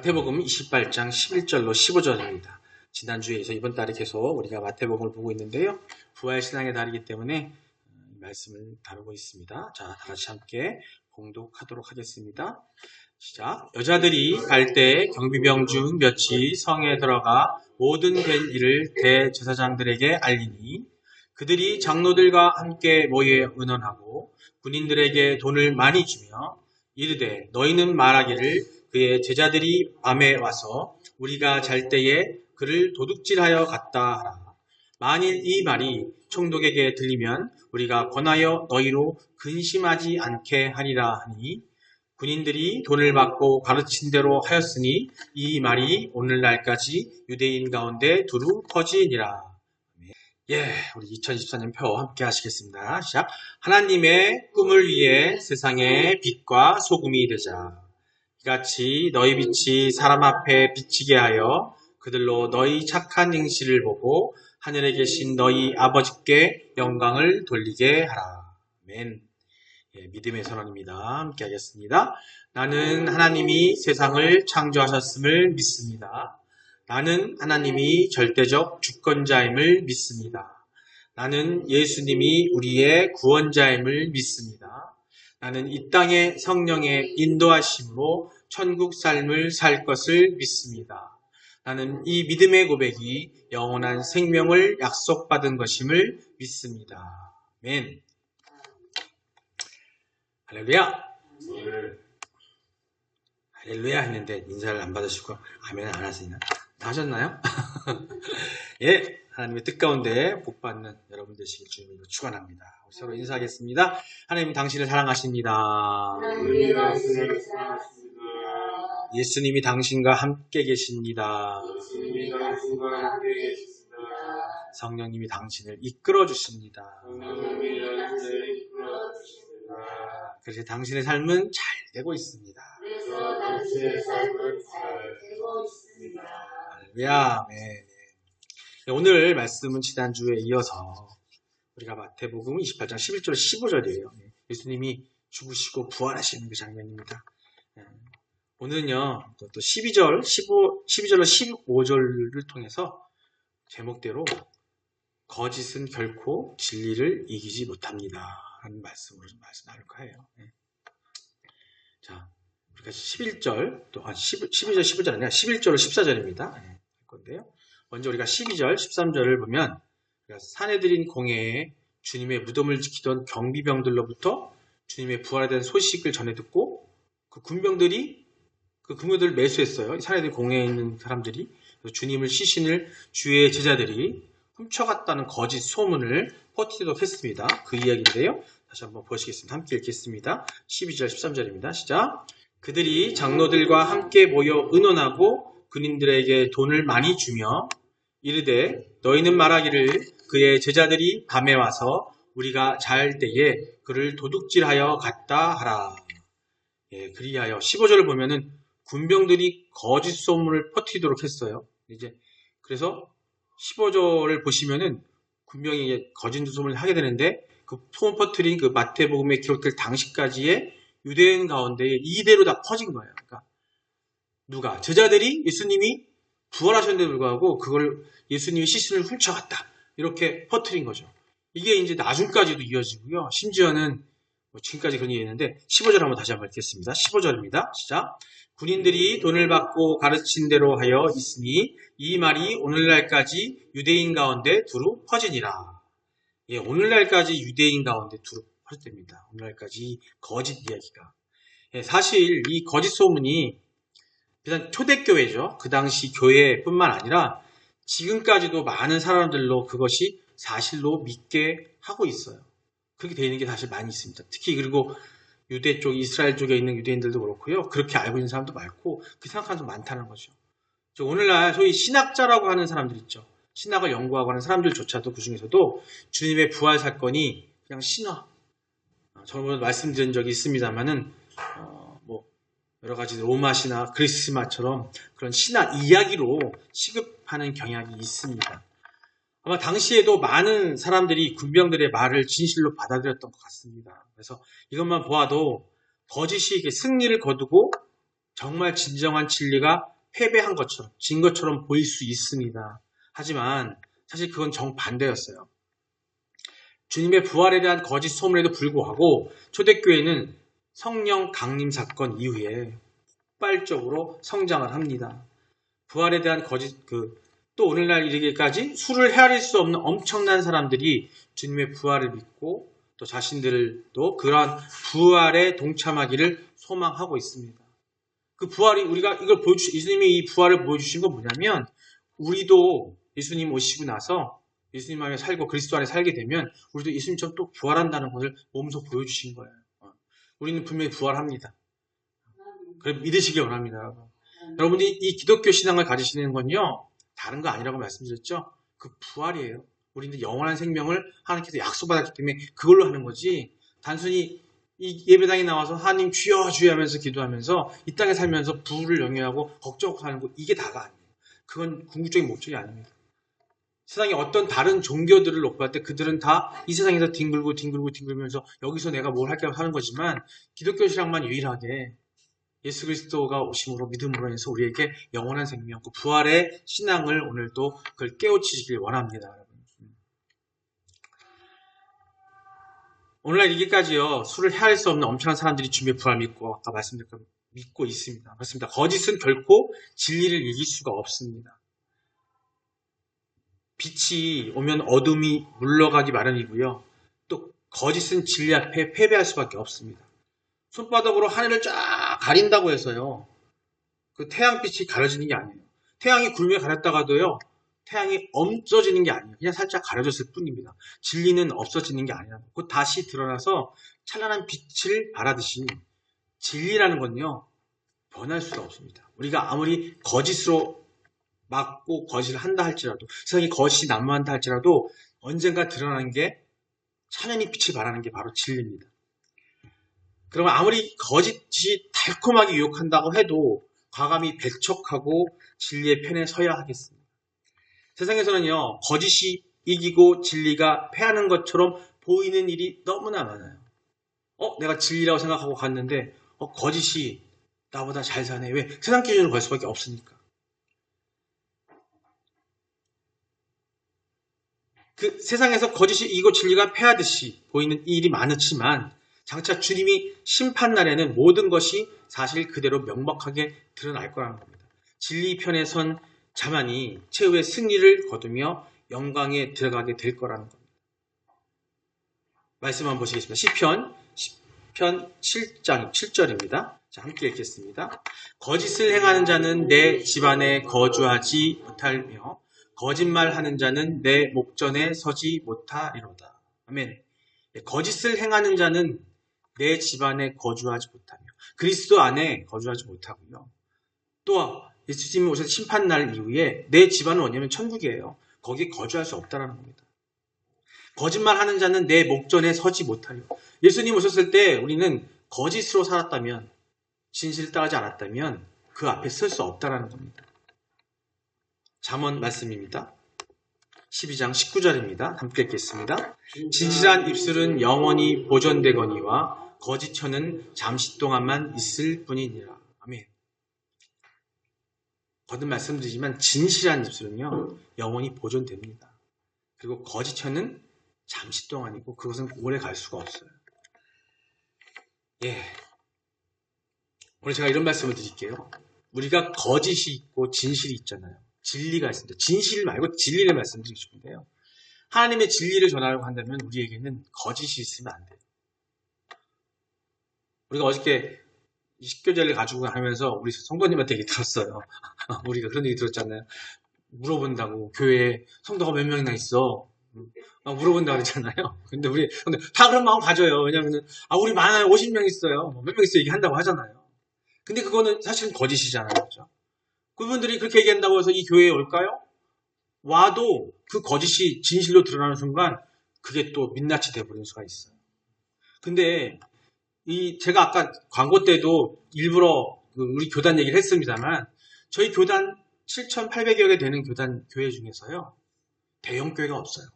마태복음 28장 11절로 15절입니다. 지난주에 이어서 이번 달에 계속 우리가 마태복음을 보고 있는데요. 부활신앙의 달이기 때문에 말씀을 다루고 있습니다. 자, 다 같이 함께 봉독하도록 하겠습니다. 시작. 여자들이 갈 때 경비병 중 몇이 성에 들어가 모든 된 일을 대제사장들에게 알리니 그들이 장로들과 함께 모여 의논하고 군인들에게 돈을 많이 주며 이르되 너희는 말하기를 그의 제자들이 밤에 와서 우리가 잘 때에 그를 도둑질하여 갔다 하라. 만일 이 말이 총독에게 들리면 우리가 권하여 너희로 근심하지 않게 하리라 하니 군인들이 돈을 받고 가르친 대로 하였으니 이 말이 오늘날까지 유대인 가운데 두루 퍼지니라. 우리 2024년 표 함께 하시겠습니다. 시작. 하나님의 꿈을 위해 세상의 빛과 소금이 되자. 이같이 너희 빛이 사람 앞에 비치게 하여 그들로 너희 착한 행실을 보고 하늘에 계신 너희 아버지께 영광을 돌리게 하라. 아멘. 믿음의 선언입니다. 함께 하겠습니다. 나는 하나님이 세상을 창조하셨음을 믿습니다. 나는 하나님이 절대적 주권자임을 믿습니다. 나는 예수님이 우리의 구원자임을 믿습니다. 나는 이 땅의 성령의 인도하심으로 천국 삶을 살 것을 믿습니다. 나는 이 믿음의 고백이 영원한 생명을 약속받은 것임을 믿습니다. 아멘. 할렐루야. 할렐루야 했는데 인사를 안 받으시고 아멘 안 하시나? 다 하셨나요? 하나님의 뜻 가운데 복 받는 여러분 되시길 주님으로 축원합니다. 서로 인사하겠습니다. 하나님 당신을 사랑하십니다. 예수님이 당신과 함께 계십니다. 성령님이 당신을 이끌어 주십니다. 그래서 당신의 삶은 잘 되고 있습니다. 할렐루야. 네. 오늘 말씀은 지난주에 이어서 우리가 마태복음 28장 11절 15절이에요. 예수님이 죽으시고 부활하시는 그 장면입니다. 오늘은요, 또 12절로 15절을 통해서 제목대로 거짓은 결코 진리를 이기지 못합니다. 하는 말씀으로 좀 말씀 나눌까 해요. 자, 우리가 11절, 또 12절, 15절 아니라 11절로 14절입니다. 할 건데요. 먼저 우리가 12절, 13절을 보면 사내들인 공회에 주님의 무덤을 지키던 경비병들로부터 주님의 부활에 대한 소식을 전해 듣고 그 군병들을 매수했어요. 사내들 공회에 있는 사람들이 주님을 시신을 주의 제자들이 훔쳐갔다는 거짓 소문을 퍼뜨리도록 했습니다. 그 이야기인데요. 다시 한번 보시겠습니다. 함께 읽겠습니다. 12절, 13절입니다. 시작. 그들이 장로들과 함께 모여 의논하고 군인들에게 돈을 많이 주며 이르되 너희는 말하기를 그의 제자들이 밤에 와서 우리가 잘 때에 그를 도둑질하여 갔다 하라. 그리하여 15절을 보면은 군병들이 거짓 소문을 퍼뜨리도록 했어요. 그래서 15절을 보시면은 군병이 거짓 소문을 하게 되는데 그 소문 퍼뜨린 그 마태복음에 기록될 당시까지의 유대인 가운데 이대로 다 퍼진 거예요. 그러니까 누가? 제자들이 예수님이 부활하셨는데도 불구하고 그걸 예수님이 시신을 훔쳐갔다. 이렇게 퍼뜨린 거죠. 이게 이제 나중까지도 이어지고요. 심지어는 지금까지 그런 얘기 했는데 15절 한번 다시 한번 읽겠습니다. 15절입니다. 시작. 군인들이 돈을 받고 가르친 대로 하여 있으니 이 말이 오늘날까지 유대인 가운데 두루 퍼지니라. 오늘날까지 유대인 가운데 두루 퍼졌답니다. 오늘날까지 거짓 이야기가. 사실 이 거짓 소문이 비단 초대교회죠. 그 당시 교회뿐만 아니라 지금까지도 많은 사람들로 그것이 사실로 믿게 하고 있어요. 그렇게 되어 있는 게 사실 많이 있습니다. 특히 그리고 유대 쪽, 이스라엘 쪽에 있는 유대인들도 그렇고요. 그렇게 알고 있는 사람도 많고 그렇게 생각하는 사람도 많다는 거죠. 오늘날 소위 신학자라고 하는 사람들 있죠. 신학을 연구하고 하는 사람들조차도 그 중에서도 주님의 부활 사건이 그냥 신화. 저번에 말씀드린 적이 있습니다만은 여러 가지 로마 신화, 그리스 신화처럼 그런 신화 이야기로 취급하는 경향이 있습니다. 아마 당시에도 많은 사람들이 군병들의 말을 진실로 받아들였던 것 같습니다. 그래서 이것만 보아도 거짓이 승리를 거두고 정말 진정한 진리가 패배한 것처럼, 진 것처럼 보일 수 있습니다. 하지만 사실 그건 정반대였어요. 주님의 부활에 대한 거짓 소문에도 불구하고 초대교회는 성령 강림 사건 이후에 폭발적으로 성장을 합니다. 부활에 대한 거짓, 또 오늘날 이르기까지 수를 헤아릴 수 없는 엄청난 사람들이 주님의 부활을 믿고 또 자신들도 그러한 부활에 동참하기를 소망하고 있습니다. 그 부활이 우리가 이걸 예수님이 이 부활을 보여주신 건 뭐냐면 우리도 예수님 오시고 나서 예수님 안에 살고 그리스도 안에 살게 되면 우리도 예수님처럼 또 부활한다는 것을 몸소 보여주신 거예요. 우리는 분명히 부활합니다. 그래 믿으시길 원합니다. 여러분이 이 기독교 신앙을 가지시는 건요 다른 거 아니라고 말씀드렸죠. 그 부활이에요. 우리는 영원한 생명을 하나님께서 약속받았기 때문에 그걸로 하는 거지 단순히 이 예배당에 나와서 하나님 주여 주여 하면서 기도하면서 이 땅에 살면서 부를 영위하고 걱정하고 사는 거 이게 다가 아니에요. 그건 궁극적인 목적이 아닙니다. 세상에 어떤 다른 종교들을 놓고 볼 때 그들은 다 이 세상에서 뒹굴면서 여기서 내가 뭘 할까 하는 거지만 기독교 신앙만 유일하게 예수 그리스도가 오심으로 믿음으로 해서 우리에게 영원한 생명, 그 부활의 신앙을 오늘도 그걸 깨우치시길 원합니다. 여러분. 오늘날 이기까지요 수를 헤아릴 수 없는 엄청난 사람들이 주님의 부활 믿고 아까 말씀드린 믿고 있습니다. 맞습니다. 거짓은 결코 진리를 이길 수가 없습니다. 빛이 오면 어둠이 물러가기 마련이고요. 또 거짓은 진리 앞에 패배할 수밖에 없습니다. 손바닥으로 하늘을 쫙 가린다고 해서요. 그 태양빛이 가려지는 게 아니에요. 태양이 굴며 가렸다가도요. 태양이 없어지는 게 아니에요. 그냥 살짝 가려졌을 뿐입니다. 진리는 없어지는 게 아니라 곧 다시 드러나서 찬란한 빛을 발하듯이 진리라는 건요. 변할 수가 없습니다. 우리가 아무리 거짓으로 막고 거짓을 한다 할지라도 세상이 거짓이 난무한다 할지라도 언젠가 드러나는 게 찬란히 빛을 발하는 게 바로 진리입니다. 그러면 아무리 거짓이 달콤하게 유혹한다고 해도 과감히 배척하고 진리의 편에 서야 하겠습니다. 세상에서는요 거짓이 이기고 진리가 패하는 것처럼 보이는 일이 너무나 많아요. 내가 진리라고 생각하고 갔는데 거짓이 나보다 잘 사네. 왜? 세상 기준으로 갈 수밖에 없으니까. 그 세상에서 거짓이 이기고 진리가 패하듯이 보이는 일이 많지만 장차 주님이 심판날에는 모든 것이 사실 그대로 명백하게 드러날 거라는 겁니다. 진리 편에 선 자만이 최후의 승리를 거두며 영광에 들어가게 될 거라는 겁니다. 말씀 한번 보시겠습니다. 시편 7장 7절입니다. 자, 함께 읽겠습니다. 거짓을 행하는 자는 내 집안에 거주하지 못하며 거짓말하는 자는 내 목전에 서지 못하리로다. 아멘. 거짓을 행하는 자는 내 집안에 거주하지 못하며 그리스도 안에 거주하지 못하고요. 또 예수님이 오셔서 심판날 이후에 내 집안은 뭐냐면 천국이에요. 거기에 거주할 수 없다는 겁니다. 거짓말하는 자는 내 목전에 서지 못하려. 예수님 오셨을 때 우리는 거짓으로 살았다면 진실을 따르지 않았다면 그 앞에 설 수 없다는 겁니다. 잠언 말씀입니다. 12장 19절입니다. 함께 읽겠습니다. 진실한 입술은 영원히 보존되거니와 거짓 혀는 잠시 동안만 있을 뿐이니라. 아멘. 거듭 말씀드리지만 진실한 입술은요 영원히 보존됩니다. 그리고 거짓 혀는 잠시 동안이고 그것은 오래 갈 수가 없어요. 오늘 제가 이런 말씀을 드릴게요. 우리가 거짓이 있고 진실이 있잖아요. 진리가 있습니다. 진실 말고 진리를 말씀드리고 싶은데요. 하나님의 진리를 전하려고 한다면 우리에게는 거짓이 있으면 안 돼요. 우리가 어저께 식교제를 가지고 하면서 우리 성도님한테 얘기 들었어요. 우리가 그런 얘기 들었잖아요. 물어본다고 교회에 성도가 몇 명이나 있어. 막 물어본다고 그랬잖아요. 근데 다 그런 마음 가져요. 왜냐면은 우리 많아요. 50명 있어요. 몇 명 있어 얘기한다고 하잖아요. 근데 그거는 사실은 거짓이잖아요. 그렇죠? 그분들이 그렇게 얘기한다고 해서 이 교회에 올까요? 와도 그 거짓이 진실로 드러나는 순간 그게 또 민낯이 돼버리는 수가 있어요. 근데 제가 아까 광고 때도 일부러 우리 교단 얘기를 했습니다만 저희 교단 7,800여 개 되는 교회 중에서요 대형 교회가 없어요.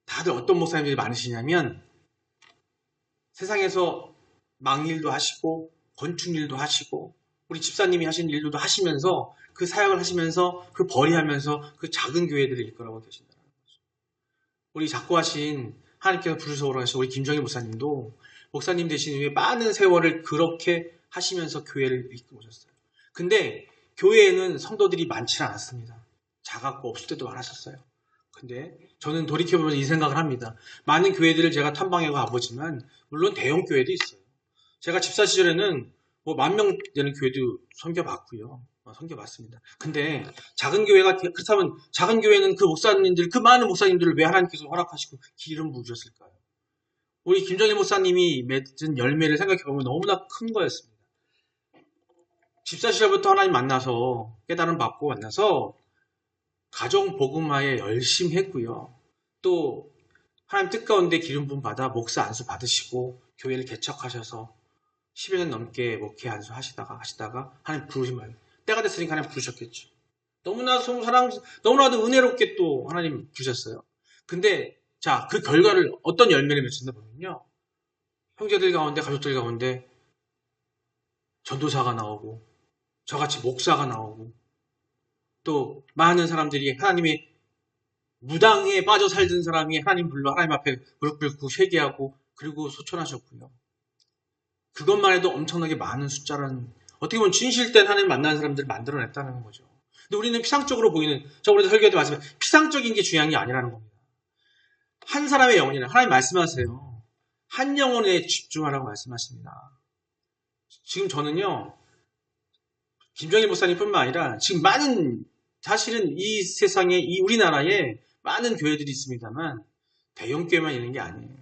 다들 어떤 목사님들이 많으시냐면 세상에서 망일도 하시고 건축일도 하시고 우리 집사님이 하신 일도 하시면서 그 사역을 하시면서 그 벌이하면서 그 작은 교회들을 이끌어가고 계신다는 거죠. 우리 작고하신 하나님께서 부르셔 오라하신 우리 김정일 목사님도 목사님 되신 후에 많은 세월을 그렇게 하시면서 교회를 이끌어 오셨어요. 근데 교회에는 성도들이 많지 않았습니다. 작았고 없을 때도 많았었어요. 근데 저는 돌이켜보면서 이 생각을 합니다. 많은 교회들을 제가 탐방해 가보지만 물론 대형 교회도 있어요. 제가 집사 시절에는 뭐 10,000명 되는 교회도 섬겨봤고요. 섬겨봤습니다. 근데 작은 교회가 그렇다면 작은 교회는 그 목사님들, 그 많은 목사님들을 왜 하나님께서 허락하시고 기름 부으셨을까요? 우리 김정일 목사님이 맺은 열매를 생각해보면 너무나 큰 거였습니다. 집사 시절부터 하나님 만나서 깨달음 받고 만나서 가정 복음화에 열심히 했고요. 또 하나님 뜻 가운데 기름 부음 받아 목사 안수 받으시고 교회를 개척하셔서 10여 년 넘게 목회 안수 하시다가 하나님 부르신 말 때가 됐으니까 하나님 부르셨겠죠. 너무나도 은혜롭게 또 하나님 부르셨어요. 근데 자, 그 결과를 어떤 열매를 맺힌다 보면요. 형제들 가운데 가족들 가운데 전도사가 나오고 저같이 목사가 나오고 또 많은 사람들이 하나님의 무당에 빠져 살던 사람이 하나님 불러 하나님 앞에 무릎 꿇고 회개하고 그리고 소천하셨고요. 그것만 해도 엄청나게 많은 숫자라는 어떻게 보면 진실된 하나님 만나는 사람들을 만들어냈다는 거죠. 근데 우리는 피상적으로 보이는 저번에도 설교에도 말씀드린 피상적인 게 중요한 게 아니라는 겁니다. 한 사람의 영혼이나 하나님 말씀하세요. 한 영혼에 집중하라고 말씀하십니다. 지금 저는요. 김정일 목사님뿐만 아니라 지금 많은 사실은 이 세상에 이 우리나라에 많은 교회들이 있습니다만 대형 교회만 있는 게 아니에요.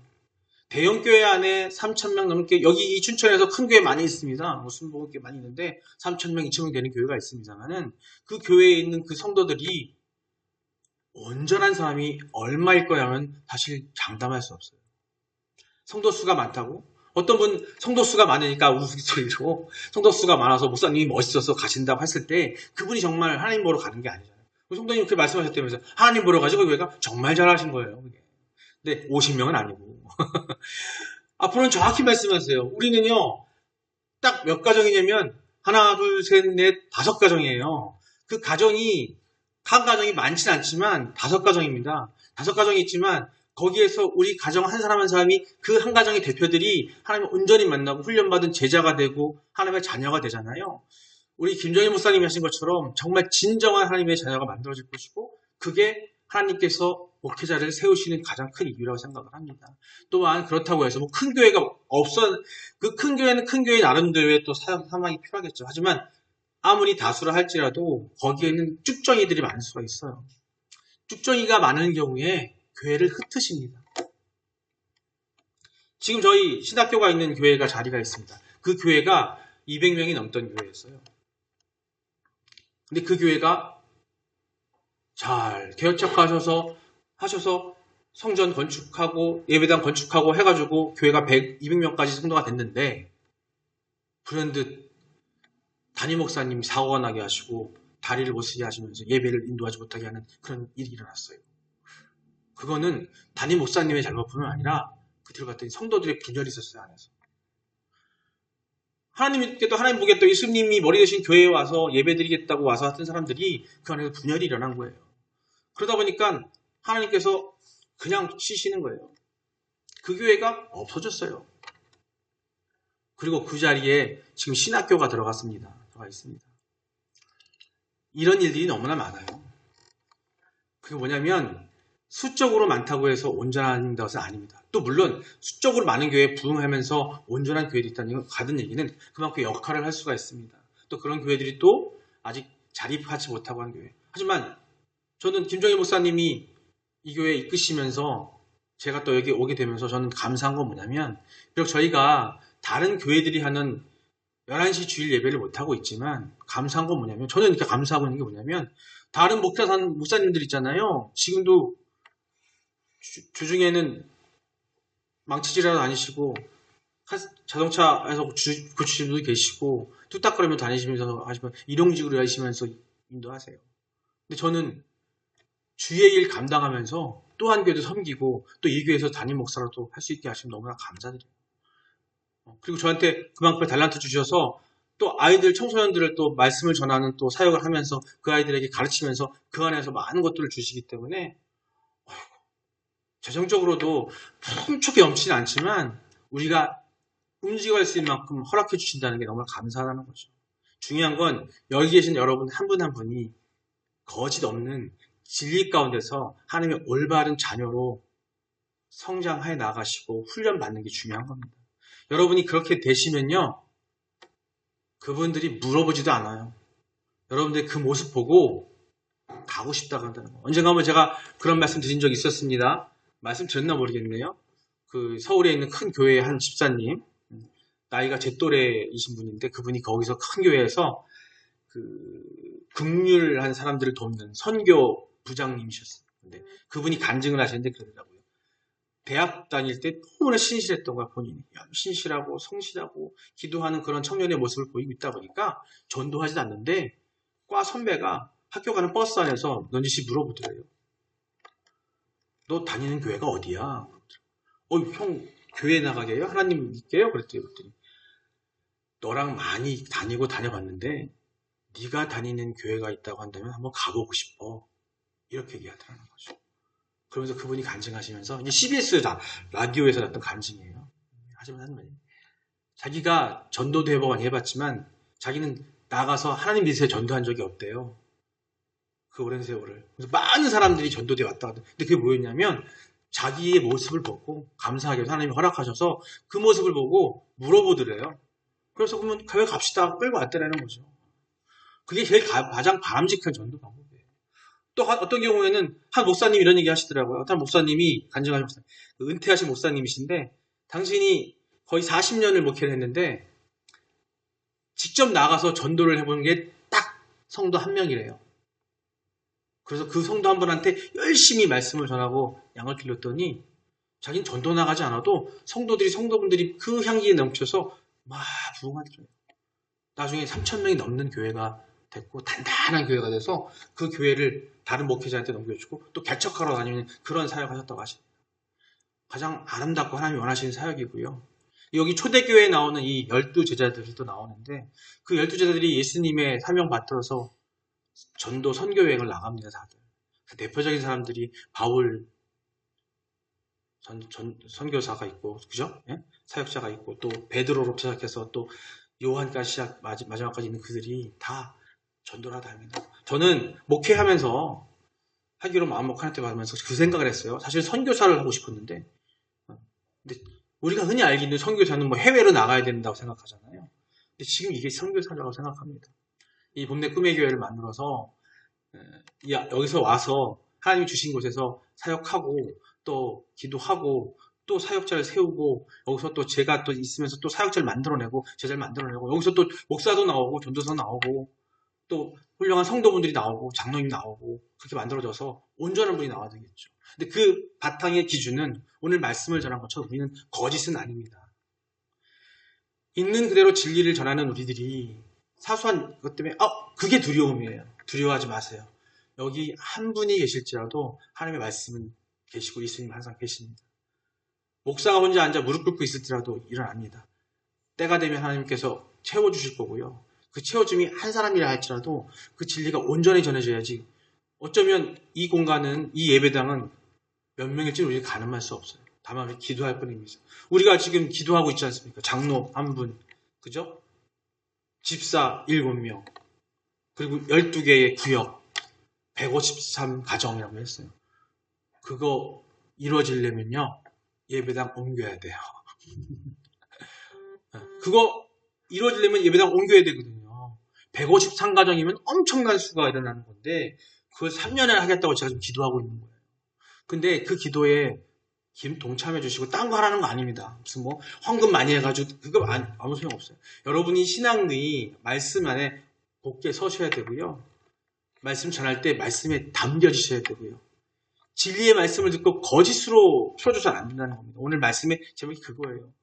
대형 교회 안에 3,000명 넘게 여기 이 춘천에서 큰 교회 많이 있습니다. 순복음교회 많이 있는데 3,000명, 2,000명 되는 교회가 있습니다만은 그 교회에 있는 그 성도들이 온전한 사람이 얼마일 거야 하면 사실 장담할 수 없어요. 성도 수가 많다고? 어떤 분 성도 수가 많으니까 우스갯소리로 성도 수가 많아서 목사님이 멋있어서 가신다고 했을 때 그분이 정말 하나님 보러 가는 게 아니잖아요. 성도님 그렇게 말씀하셨다면서 하나님 보러 가지고 교회가 정말 잘하신 거예요. 그게. 근데 50명은 아니고 앞으로는 정확히 말씀하세요. 우리는요 딱 몇 가정이냐면 하나, 둘, 셋, 넷, 5가정이에요. 그 가정이 각 가정이 많지는 않지만 5가정입니다. 5가정이 있지만 거기에서 우리 가정 한 사람 한 사람이 그 한 가정의 대표들이 하나님을 온전히 만나고 훈련받은 제자가 되고 하나님의 자녀가 되잖아요. 우리 김정일 목사님이 하신 것처럼 정말 진정한 하나님의 자녀가 만들어질 것이고 그게 하나님께서 목회자를 세우시는 가장 큰 이유라고 생각을 합니다. 또한 그렇다고 해서 뭐 큰 교회가 그 큰 교회는 큰 교회 나름대로의 또 상황이 필요하겠죠. 하지만 아무리 다수라 할지라도 거기에는 쭉정이들이 많을 수가 있어요. 쭉정이가 많은 경우에 교회를 흩으십니다. 지금 저희 신학교가 있는 교회가 자리가 있습니다. 그 교회가 200명이 넘던 교회였어요. 근데 그 교회가 잘 개척하셔서 성전 건축하고 예배당 건축하고 해가지고 교회가 200명까지 성도가 됐는데 불현듯 담임 목사님이 사고가 나게 하시고 다리를 못 쓰게 하시면서 예배를 인도하지 못하게 하는 그런 일이 일어났어요. 그거는 담임 목사님의 잘못뿐만 아니라 그 뒤로 봤더니 성도들의 분열이 있었어요, 안에서. 하나님 보겠다 예수님이 머리 대신 교회에 와서 예배드리겠다고 와서 하던 사람들이 그 안에서 분열이 일어난 거예요. 그러다 보니까 하나님께서 그냥 쉬시는 거예요. 그 교회가 없어졌어요. 그리고 그 자리에 지금 신학교가 들어가 있습니다. 이런 일들이 너무나 많아요. 그게 뭐냐면 수적으로 많다고 해서 온전한 것은 아닙니다. 또 물론 수적으로 많은 교회에 부응하면서 온전한 교회들이 있다는 가든 얘기는 그만큼 역할을 할 수가 있습니다. 또 그런 교회들이 또 아직 자립하지 못하고 하는 교회. 하지만 저는 김정일 목사님이 이 교회에 이끄시면서 제가 또 여기 오게 되면서 저는 감사한 건 뭐냐면 비록 저희가 다른 교회들이 하는 11시 주일 예배를 못하고 있지만 감사한 건 뭐냐면 저는 이렇게 감사하고 있는 게 뭐냐면 다른 목사님들 있잖아요. 지금도 주중에는 망치질하러 다니시고 자동차에서 고치시는 분도 계시고 뚝딱거리며 다니시면서 하시면 일용직으로 하시면서 인도하세요. 근데 저는 주의 일 감당하면서 또 한 교회도 섬기고 또 이 교회에서 담임 목사로도 할 수 있게 하시면 너무나 감사드려요. 그리고 저한테 그만큼의 달란트 주셔서 또 아이들, 청소년들을 또 말씀을 전하는 또 사역을 하면서 그 아이들에게 가르치면서 그 안에서 많은 것들을 주시기 때문에 재정적으로도 풍족히 넘치진 않지만 우리가 움직여갈 수 있는 만큼 허락해 주신다는 게 너무 감사하다는 거죠. 중요한 건 여기 계신 여러분 한 분 한 분이 거짓 없는 진리 가운데서 하나님의 올바른 자녀로 성장해 나가시고 훈련받는 게 중요한 겁니다. 여러분이 그렇게 되시면요, 그분들이 물어보지도 않아요. 여러분들이 그 모습 보고 가고 싶다고 한다는 거예요. 언젠가 한번 제가 그런 말씀 드린 적이 있었습니다. 말씀 드렸나 모르겠네요. 그 서울에 있는 큰 교회의 한 집사님, 나이가 제 또래이신 분인데 그분이 거기서 큰 교회에서 그 긍휼한 사람들을 돕는 선교 부장님이셨어요. 근데 그분이 간증을 하시는데 그러더라고요. 대학 다닐 때 너무나 신실했던 거야, 본인이. 신실하고 성실하고 기도하는 그런 청년의 모습을 보이고 있다 보니까 전도하지도 않는데 과 선배가 학교 가는 버스 안에서 넌지시 물어보더래요. 너 다니는 교회가 어디야? 형 교회 나가게요? 하나님 믿게요? 그랬더니 너랑 많이 다녀봤는데 네가 다니는 교회가 있다고 한다면 한번 가보고 싶어. 이렇게 얘기하더라는 거죠. 그러면서 그분이 간증하시면서 이제 CBS 라디오에서 났던 간증이에요. 하지만 하는 말이에요. 자기가 전도도 해봤지만 자기는 나가서 하나님 믿으세요 전도한 적이 없대요. 그 오랜 세월을. 그래서 많은 사람들이 전도돼 왔다 갔다. 근데 그게 뭐였냐면 자기의 모습을 보고 감사하게 하나님이 허락하셔서 그 모습을 보고 물어보더래요. 그래서 그러면 교회 갑시다 끌고 왔다라는 거죠. 그게 제일 가장 바람직한 전도 방법이에요. 또 어떤 경우에는 한 목사님이 이런 얘기 하시더라고요. 한 목사님이 간증하신 목사님, 은퇴하신 목사님이신데 당신이 거의 40년을 목회를 했는데 직접 나가서 전도를 해본 게 딱 성도 한 명이래요. 그래서 그 성도 한 분한테 열심히 말씀을 전하고 양을 길렀더니 자기는 전도 나가지 않아도 성도분들이 그 향기에 넘쳐서 막 부흥하더래요. 나중에 3,000명이 넘는 교회가 됐고 단단한 교회가 돼서 그 교회를 다른 목회자한테 넘겨주고 또 개척하러 다니는 그런 사역하셨다고 하십니다. 가장 아름답고 하나님이 원하시는 사역이고요. 여기 초대교회에 나오는 이 12제자들이 또 나오는데 그 12제자들이 예수님의 사명 받들어서 전도 선교 여행을 나갑니다. 다들. 그 대표적인 사람들이 바울 선교사가 있고 그죠? 예? 사역자가 있고 또 베드로로 시작해서 또 요한까지 마지막까지 있는 그들이 다 전도를 하다 합니다. 저는 목회하면서 하기로 마음먹고 하나님 받으면서 그 생각을 했어요. 사실 선교사를 하고 싶었는데 근데 우리가 흔히 알고 있는 선교사는 뭐 해외로 나가야 된다고 생각하잖아요. 근데 지금 이게 선교사라고 생각합니다. 이 봄내 꿈의 교회를 만들어서 여기서 와서 하나님이 주신 곳에서 사역하고 또 기도하고 또 사역자를 세우고 여기서 또 제가 또 있으면서 또 사역자를 만들어내고 제자를 만들어내고 여기서 또 목사도 나오고 전도사 나오고 또 훌륭한 성도분들이 나오고 장로님 나오고 그렇게 만들어져서 온전한 분이 나와야 되겠죠. 근데 그 바탕의 기준은 오늘 말씀을 전한 것처럼 우리는 거짓은 아닙니다. 있는 그대로 진리를 전하는 우리들이 사소한 것 때문에 그게 두려움이에요. 두려워하지 마세요. 여기 한 분이 계실지라도 하나님의 말씀은 계시고 예수님 항상 계십니다. 목사가 혼자 앉아 무릎 꿇고 있을지라도 일어납니다. 때가 되면 하나님께서 채워주실 거고요. 그 채워줌이 한 사람이라 할지라도 그 진리가 온전히 전해져야지 어쩌면 이 공간은 이 예배당은 몇 명일지는 우리가 가늠할 수 없어요. 다만 우리 기도할 뿐입니다. 우리가 지금 기도하고 있지 않습니까? 장로 한 분, 그죠? 집사 7명, 그리고 12개의 구역, 153가정이라고 했어요. 그거 이루어지려면요, 예배당 옮겨야 돼요. 그거 이루어지려면 예배당 옮겨야 되거든요. 153가정이면 엄청난 수가 일어나는 건데, 그걸 3년을 하겠다고 제가 지금 기도하고 있는 거예요. 근데 그 기도에 동참해 주시고 딴 거 하라는 거 아닙니다. 무슨 뭐 헌금 많이 해가지고 그거 아무 소용 없어요. 여러분이 신앙의 말씀 안에 곧게 서셔야 되고요. 말씀 전할 때 말씀에 담겨지셔야 되고요. 진리의 말씀을 듣고 거짓으로 풀어줘서는 안 된다는 겁니다. 오늘 말씀의 제목이 그거예요.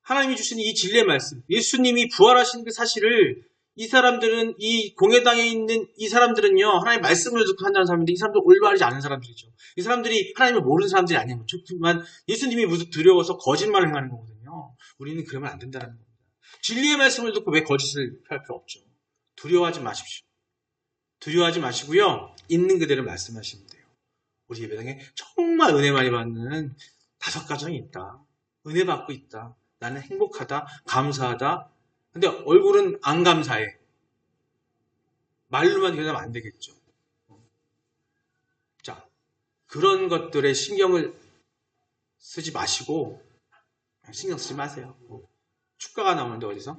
하나님이 주신 이 진리의 말씀, 예수님이 부활하신 그 사실을 이 사람들은 이 공회당에 있는 이 사람들은요 하나님의 말씀을 듣고 산다는 사람인데 이 사람들 올바르지 않은 사람들이죠. 이 사람들이 하나님을 모르는 사람들이 아닌 거죠. 하지만 예수님이 무슨 두려워서 거짓말을 행하는 거거든요. 우리는 그러면 안 된다는 겁니다. 진리의 말씀을 듣고 왜 거짓을 할 필요 없죠. 두려워하지 마십시오. 두려워하지 마시고요. 있는 그대로 말씀하시면 돼요. 우리 예배당에 정말 은혜 많이 받는 5가정이 있다. 은혜 받고 있다. 나는 행복하다. 감사하다. 근데 얼굴은 안 감사해. 말로만 얘기하면 안 되겠죠. 자, 그런 것들에 신경을 쓰지 마시고 신경 쓰지 마세요. 축가가 나오는데 어디서?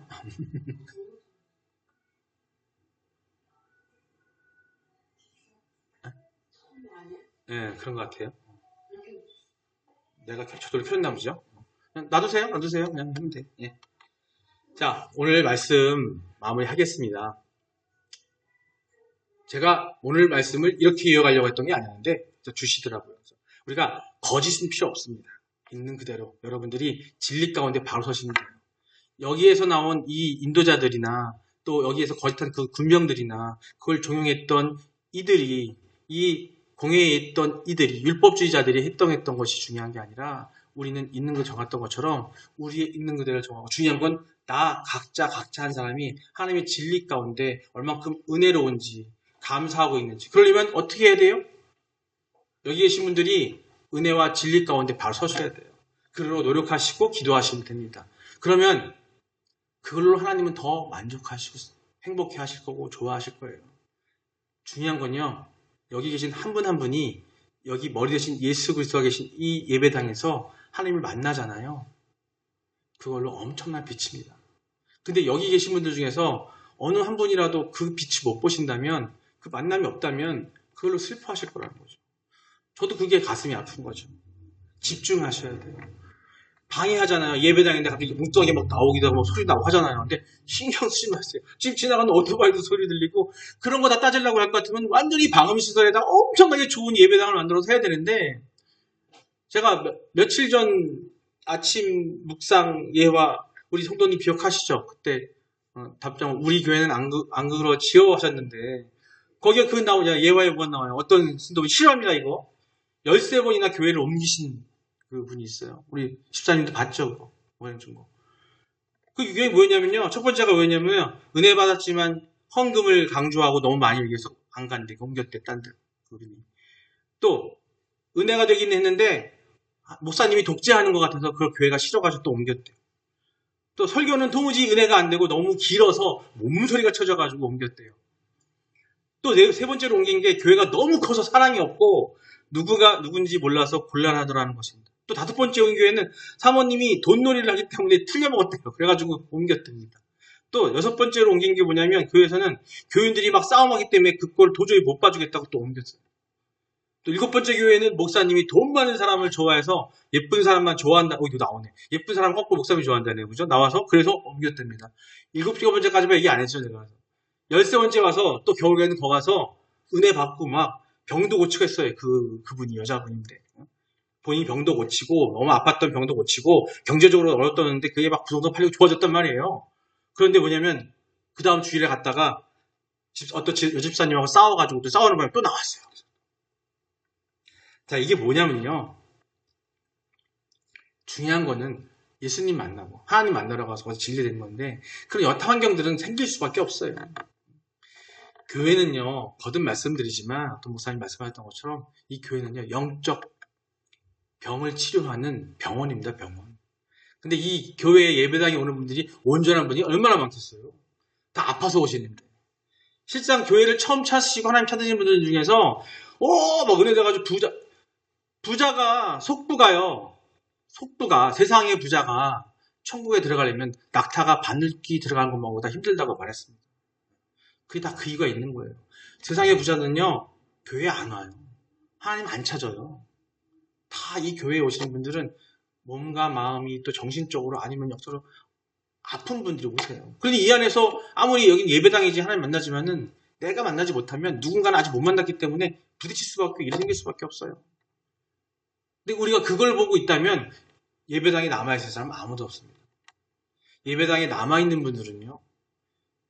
네, 그런 것 같아요. 내가 저절로 켰나 보죠? 놔두세요. 놔두세요. 그냥 하면 돼. 예. 자, 오늘 말씀 마무리하겠습니다. 제가 오늘 말씀을 이렇게 이어가려고 했던 게 아니었는데 주시더라고요. 우리가 거짓은 필요 없습니다. 있는 그대로 여러분들이 진리 가운데 바로 서시면 돼요. 여기에서 나온 이 인도자들이나 또 여기에서 거짓한 그 군병들이나 그걸 종용했던 이들이 이 공회에 있던 이들이 율법주의자들이 했던 것이 중요한 게 아니라 우리는 있는 걸 정했던 것처럼 우리의 있는 그대로 정하고 중요한 건 나 각자 한 사람이 하나님의 진리 가운데 얼만큼 은혜로운지 감사하고 있는지 그러려면 어떻게 해야 돼요? 여기 계신 분들이 은혜와 진리 가운데 바로 서셔야 돼요. 그걸로 노력하시고 기도하시면 됩니다. 그러면 그걸로 하나님은 더 만족하시고 행복해 하실 거고 좋아하실 거예요. 중요한 건요. 여기 계신 한 분 한 분이 여기 머리 대신 예수 그리스도가 계신 이 예배당에서 하나님을 만나잖아요. 그걸로 엄청난 빛입니다. 근데 여기 계신 분들 중에서 어느 한 분이라도 그 빛을 못 보신다면 그 만남이 없다면 그걸로 슬퍼하실 거라는 거죠. 저도 그게 가슴이 아픈 거죠. 집중하셔야 돼요. 방해하잖아요. 예배당인데 갑자기 뭉뚱하게 막 나오기도 하고 소리 나고 하잖아요. 근데 신경 쓰지 마세요. 지금 지나가는 오토바이도 소리 들리고 그런 거 다 따지려고 할 것 같으면 완전히 방음시설에다 엄청나게 좋은 예배당을 만들어서 해야 되는데 제가 며칠 전 아침 묵상 예화 우리 성도님 기억하시죠? 그때 답장 우리 교회는 안 그러 지어 하셨는데 거기에 그 나오냐 예화에 뭐가 나와요. 어떤 성도님 싫어합니다 이거. 13번이나 교회를 옮기신 그 분이 있어요. 우리 집사님도 봤죠 그거. 모양 준 거. 그게 뭐였냐면요. 첫 번째가 뭐였냐면요. 은혜 받았지만 헌금을 강조하고 너무 많이 얘기해서 안 간대. 옮겼대 딴 데. 그분이. 또 은혜가 되긴 했는데 목사님이 독재하는 것 같아서 그 교회가 싫어가지고 또 옮겼대. 또 설교는 도무지 은혜가 안 되고 너무 길어서 몸소리가 쳐져가지고 옮겼대요. 또 세 번째로 옮긴 게 교회가 너무 커서 사랑이 없고 누구가 누군지 몰라서 곤란하더라는 것입니다. 또 5번째 온 교회는 사모님이 돈놀이를 하기 때문에 틀려먹었대요. 그래가지고 옮겼답니다. 또 6번째로 옮긴 게 뭐냐면 교회에서는 교인들이 막 싸움하기 때문에 그걸 도저히 못 봐주겠다고 또 옮겼어요. 또 7번째 교회는 목사님이 돈 많은 사람을 좋아해서 예쁜 사람만 좋아한다. 이거 나오네. 예쁜 사람 꺾고 목사님이 좋아한다네요. 그죠? 나와서 그래서 옮겼답니다. 7번째까지만 얘기 안 했죠. 제가. 13번째 와서 또 겨울에는 거 가서 은혜 받고 막 병도 고치고 했어요. 그분이 여자분인데. 본인이 병도 고치고 너무 아팠던 병도 고치고 경제적으로 어렵다는데 그게 막 부동산 팔리고 좋아졌단 말이에요. 그런데 뭐냐면 그 다음 주일에 갔다가 어떤 여집사님하고 싸워가지고 또 싸우는 바람에 또 나왔어요. 자, 이게 뭐냐면요. 중요한 거는 예수님 만나고 하나님 만나러 가서 거기서 진리된 건데 그런 여타 환경들은 생길 수밖에 없어요. 교회는요. 거듭 말씀드리지만 어떤 목사님 말씀하셨던 것처럼 이 교회는요. 영적 병을 치료하는 병원입니다. 병원. 근데 이 교회에 예배당에 오는 분들이 온전한 분이 얼마나 많겠어요. 다 아파서 오시는데. 실상 교회를 처음 찾으시고 하나님 찾으신 분들 중에서 막 은혜 돼가지고 부자가 속부가 세상의 부자가 천국에 들어가려면 낙타가 바늘기 들어가는 것보다 힘들다고 말했습니다. 그게 다 그 이유가 있는 거예요. 세상의 부자는요. 교회 안 와요. 하나님 안 찾아요. 다 이 교회에 오시는 분들은 몸과 마음이 또 정신적으로 아니면 역사로 아픈 분들이 오세요. 그러니 이 안에서 아무리 여긴 예배당이지 하나님 만나지만은 내가 만나지 못하면 누군가는 아직 못 만났기 때문에 부딪힐 수밖에 일이 생길 수밖에 없어요. 근데 우리가 그걸 보고 있다면 예배당에 남아있을 사람은 아무도 없습니다. 예배당에 남아있는 분들은요.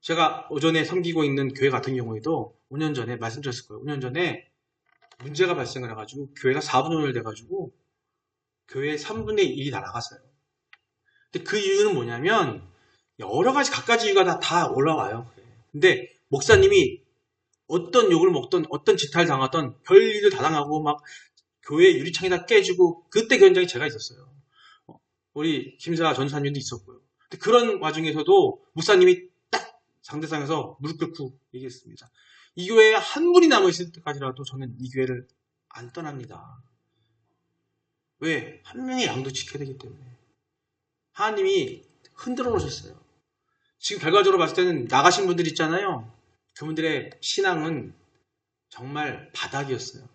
제가 오전에 섬기고 있는 교회 같은 경우에도 5년 전에 말씀드렸을 거예요. 5년 전에 문제가 발생을 해가지고 교회가 4분의 1 돼가지고 교회 3분의 1이 다 나갔어요. 근데 그 이유는 뭐냐면 여러 가지 갖가지 이유가 다 올라와요. 근데 목사님이 어떤 욕을 먹던 어떤 지탈 당하던 별일을 다 당하고 막 교회 유리창이 다 깨지고 그때 그 현장에 제가 있었어요. 우리 김사 전사님도 있었고요. 근데 그런 와중에서도 목사님이 딱 상대상에서 무릎 꿇고 얘기했습니다. 이 교회에 한 분이 남아있을 때까지라도 저는 이 교회를 안 떠납니다. 왜? 한 명의 양도 지켜야 되기 때문에. 하나님이 흔들어 놓으셨어요. 지금 결과적으로 봤을 때는 나가신 분들 있잖아요. 그분들의 신앙은 정말 바닥이었어요.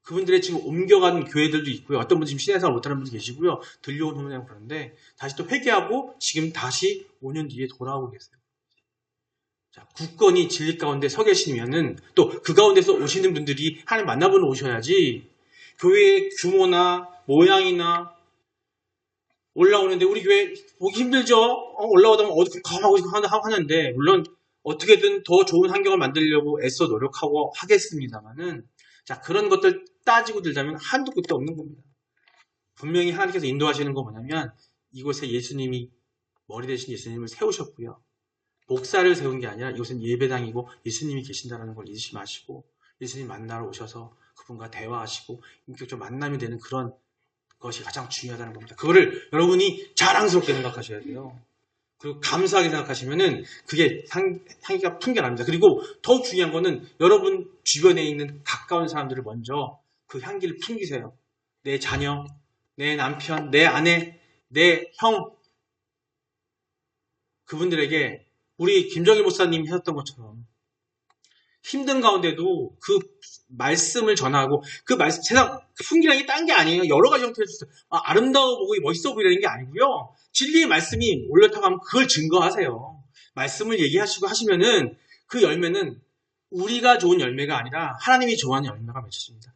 그분들의 지금 옮겨간 교회들도 있고요. 어떤 분들 지금 신앙생활 못하는 분도 계시고요. 들려온 후문이라고 그러는데 다시 또 회개하고 지금 다시 5년 뒤에 돌아오고 계세요. 자, 굳건히 진리 가운데 서 계시면은 또 그 가운데서 오시는 분들이 하나님 만나보러 오셔야지 교회의 규모나 모양이나 올라오는데 우리 교회 보기 힘들죠? 올라오다 보면 어디 가고 하는데 물론 어떻게든 더 좋은 환경을 만들려고 애써 노력하고 하겠습니다만은 자, 그런 것들 따지고 들자면 한도 끝도 없는 겁니다. 분명히 하나님께서 인도하시는 거 뭐냐면 이곳에 예수님이 머리 대신 예수님을 세우셨고요. 목사를 세운 게 아니라 이곳은 예배당이고 예수님이 계신다는 걸 잊으시 마시고 예수님 만나러 오셔서 그분과 대화하시고 인격적으로 만남이 되는 그런 것이 가장 중요하다는 겁니다. 그거를 여러분이 자랑스럽게 생각하셔야 돼요. 그리고 감사하게 생각하시면은 그게 향기가 풍겨납니다. 그리고 더 중요한 거는 여러분 주변에 있는 가까운 사람들을 먼저 그 향기를 풍기세요. 내 자녀, 내 남편, 내 아내, 내 형, 그분들에게 우리 김정일 목사님이 하셨던 것처럼 힘든 가운데도 그 말씀을 전하고 그 말씀, 세상 풍기라는 게 딴 게 아니에요. 여러 가지 형태로 아름다워 보고 멋있어 보이라는 게 아니고요. 진리의 말씀이 올려타고 하면 그걸 증거하세요. 말씀을 얘기하시고 하시면은 그 열매는 우리가 좋은 열매가 아니라 하나님이 좋아하는 열매가 맺혀집니다.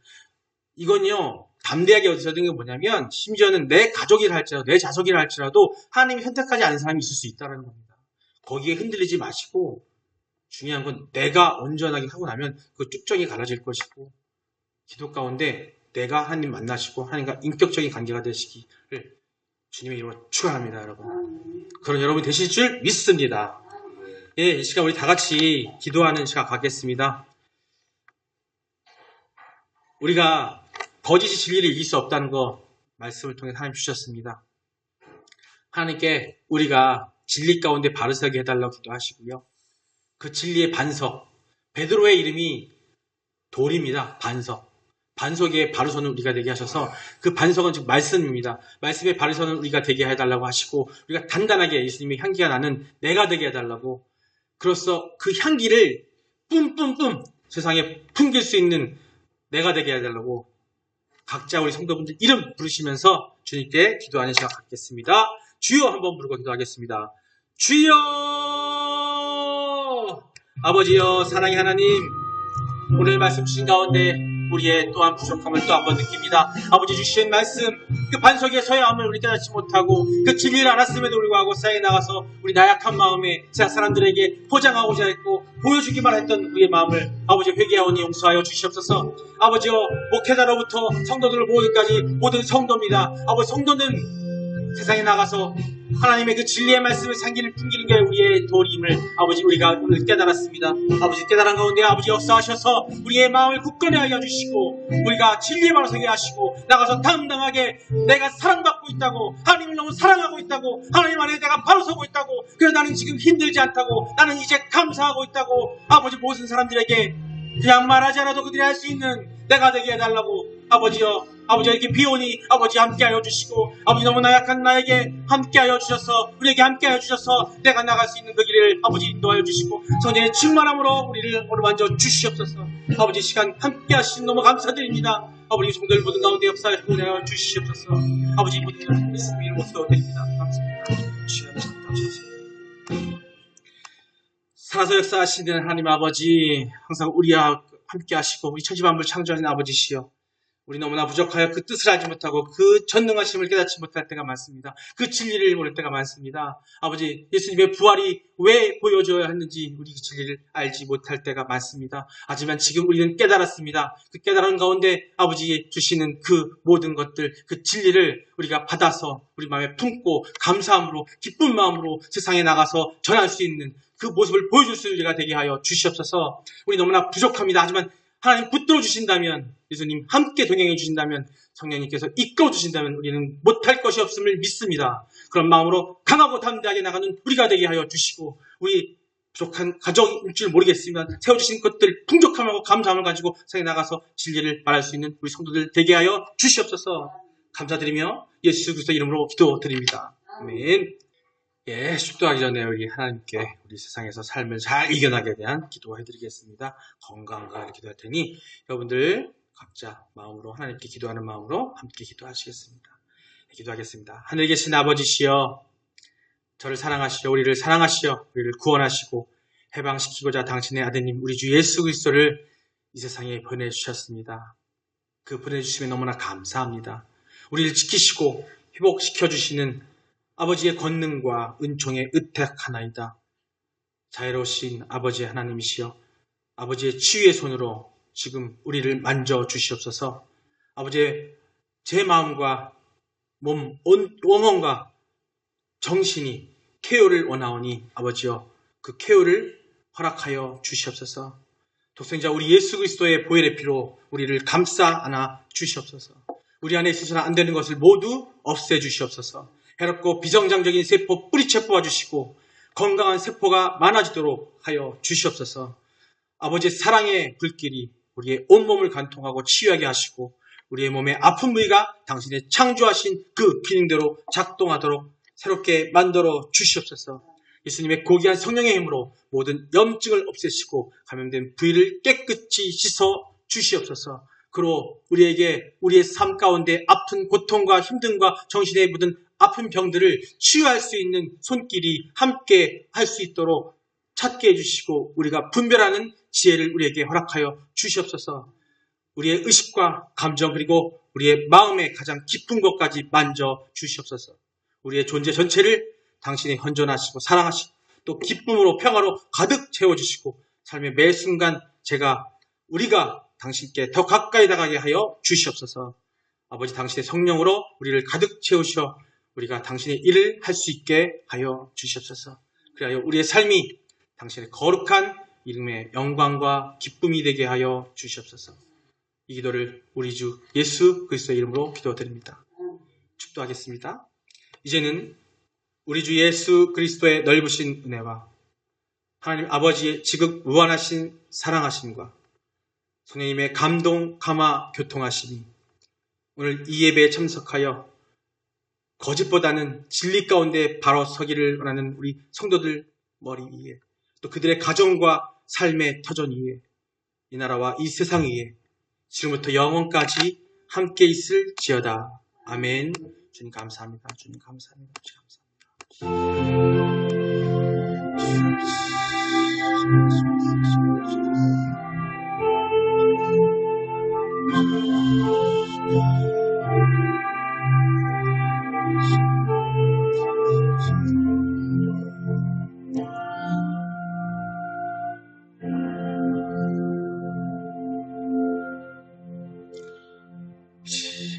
이건요, 담대하게 어디서 든 게 뭐냐면 심지어는 내 가족이라 할지라도 내 자석이라 할지라도 하나님이 선택하지 않은 사람이 있을 수 있다는 겁니다. 거기에 흔들리지 마시고 중요한 건 내가 온전하게 하고 나면 그 쭉정이 갈라질 것이고 기도 가운데 내가 하나님 만나시고 하나님과 인격적인 관계가 되시기를 주님의 이름으로 축원합니다, 여러분. 그런 여러분 되실 줄 믿습니다. 예, 이 시간 우리 다 같이 기도하는 시간 갖겠습니다. 우리가 거짓이 진리를 이길 수 없다는 거 말씀을 통해 하나님 주셨습니다. 하나님께 우리가 진리 가운데 바로 서게 해달라고 기도하시고요. 그 진리의 반석, 베드로의 이름이 돌입니다. 반석. 반석에 바로 서는 우리가 되게 하셔서 그 반석은 즉 말씀입니다. 말씀에 바로 서는 우리가 되게 해달라고 하시고 우리가 단단하게 예수님의 향기가 나는 내가 되게 해달라고 그로써 그 향기를 뿜뿜뿜 세상에 풍길 수 있는 내가 되게 해달라고 각자 우리 성도분들 이름 부르시면서 주님께 기도하는 시간 갖겠습니다. 주여 한번 부르고 기도하겠습니다. 주여 아버지여 사랑의 하나님 오늘 말씀 주신 가운데 우리의 또한 부족함을 또 한번 느낍니다. 아버지 주신 말씀 그 반석에 서야함을 우리 깨닫지 못하고 그 진리를 알았음에도 불구하고 쌓여 나가서 우리 나약한 마음에 세상 사람들에게 포장하고자 했고 보여주기만 했던 우리의 마음을 아버지 회개하오니 용서하여 주시옵소서. 아버지여 목회자로부터 성도들 모두까지 모든 성도입니다. 아버지 성도는 세상에 나가서 하나님의 그 진리의 말씀을 향기를 풍기는 게 우리의 도리임을 아버지 우리가 오늘 깨달았습니다. 아버지 깨달은 가운데 아버지 역사하셔서 우리의 마음을 굳건히 하여 주시고 우리가 진리의 말을 서게 하시고 나가서 당당하게 내가 사랑받고 있다고 하나님을 너무 사랑하고 있다고 하나님 안에 내가 바로 서고 있다고 그래서 나는 지금 힘들지 않다고 나는 이제 감사하고 있다고 아버지 모든 사람들에게 그냥 말하지 않아도 그들이 할 수 있는 내가 되게 해달라고 아버지여 아버지 이렇게 비오니 아버지 함께하여 주시고 아버지 너무나 약한 나에게 함께하여 주셔서 우리에게 함께하여 주셔서 내가 나갈 수 있는 그 길을 아버지 인도하여 주시고 성령의 충만함으로 우리를 어루만져 주시옵소서. 아버지 시간 함께하신 너무 감사드립니다. 아버지 성도들 모든 가운데 역사에 보내어 주시옵소서. 아버지 모든 말씀 이름으로 기도드립니다. 감사합니다. 주여 감사합니다. 살아서 역사하시는 하나님 아버지 항상 우리와 함께하시고 우리 천지만물 창조하신 아버지시여 우리 너무나 부족하여 그 뜻을 알지 못하고 그 전능하심을 깨닫지 못할 때가 많습니다. 그 진리를 모를 때가 많습니다. 아버지, 예수님의 부활이 왜 보여줘야 했는지 우리 그 진리를 알지 못할 때가 많습니다. 하지만 지금 우리는 깨달았습니다. 그 깨달은 가운데 아버지 주시는 그 모든 것들, 그 진리를 우리가 받아서 우리 마음에 품고 감사함으로 기쁜 마음으로 세상에 나가서 전할 수 있는 그 모습을 보여줄 수 있는 우리가 되게 하여 주시옵소서. 우리 너무나 부족합니다. 하지만 하나님 붙들어 주신다면, 예수님 함께 동행해 주신다면, 성령님께서 이끌어 주신다면 우리는 못할 것이 없음을 믿습니다. 그런 마음으로 강하고 담대하게 나가는 우리가 되게 하여 주시고, 우리 부족한 가족일 줄 모르겠습니다. 세워주신 것들 풍족함하고 감사함을 가지고 세상에 나가서 진리를 말할 수 있는 우리 성도들 되게 하여 주시옵소서. 감사드리며 예수 그리스도 이름으로 기도드립니다. 아멘. 예, 축도하기 전에 우리 하나님께 우리 세상에서 삶을 잘 이겨나가게 대한 기도해드리겠습니다. 건강과 기도할 테니 여러분들 각자 마음으로 하나님께 기도하는 마음으로 함께 기도하시겠습니다. 기도하겠습니다. 하늘에 계신 아버지시여, 저를 사랑하시어 우리를 사랑하시어 우리를 구원하시고 해방시키고자 당신의 아드님 우리 주 예수 그리스도를 이 세상에 보내주셨습니다. 그 보내주심에 너무나 감사합니다. 우리를 지키시고 회복시켜주시는 아버지의 권능과 은총에 의탁하나이다. 자애로우신 아버지 하나님이시여, 아버지의 치유의 손으로 지금 우리를 만져 주시옵소서. 아버지의 제 마음과 몸, 영혼과 정신이 쾌유를 원하오니 아버지여 그 쾌유를 허락하여 주시옵소서. 독생자 우리 예수 그리스도의 보혈의 피로 우리를 감싸 안아 주시옵소서. 우리 안에 있어서는 안 되는 것을 모두 없애 주시옵소서. 해롭고 비정상적인 세포 뿌리채 뽑아주시고 건강한 세포가 많아지도록 하여 주시옵소서. 아버지의 사랑의 불길이 우리의 온몸을 관통하고 치유하게 하시고 우리의 몸의 아픈 부위가 당신의 창조하신 그 기능대로 작동하도록 새롭게 만들어 주시옵소서. 예수님의 고귀한 성령의 힘으로 모든 염증을 없애시고 감염된 부위를 깨끗이 씻어 주시옵소서. 그로 우리에게 우리의 삶 가운데 아픈 고통과 힘듦과 정신에 묻은 아픈 병들을 치유할 수 있는 손길이 함께 할 수 있도록 찾게 해주시고 우리가 분별하는 지혜를 우리에게 허락하여 주시옵소서. 우리의 의식과 감정 그리고 우리의 마음의 가장 깊은 것까지 만져 주시옵소서. 우리의 존재 전체를 당신이 헌전하시고 사랑하시고 또 기쁨으로 평화로 가득 채워주시고 삶의 매 순간 우리가 당신께 더 가까이 나가게 하여 주시옵소서. 아버지 당신의 성령으로 우리를 가득 채우셔 우리가 당신의 일을 할 수 있게 하여 주시옵소서. 그리하여 우리의 삶이 당신의 거룩한 이름의 영광과 기쁨이 되게 하여 주시옵소서. 이 기도를 우리 주 예수 그리스도의 이름으로 기도드립니다. 축도하겠습니다. 이제는 우리 주 예수 그리스도의 넓으신 은혜와 하나님 아버지의 지극 무한하신 사랑하심과 성령님의 감동, 감화, 교통하심이 오늘 이 예배에 참석하여 거짓보다는 진리 가운데 바로 서기를 원하는 우리 성도들 머리 위에 또 그들의 가정과 삶의 터전 위에 이 나라와 이 세상 위에 지금부터 영원까지 함께 있을지어다. 아멘. 주님 감사합니다. 주님 감사합니다. 주님 감사합니다.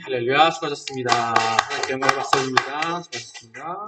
할렐루야, 수고하셨습니다. 하나님께 영광을 받습니다. 수고하셨습니다.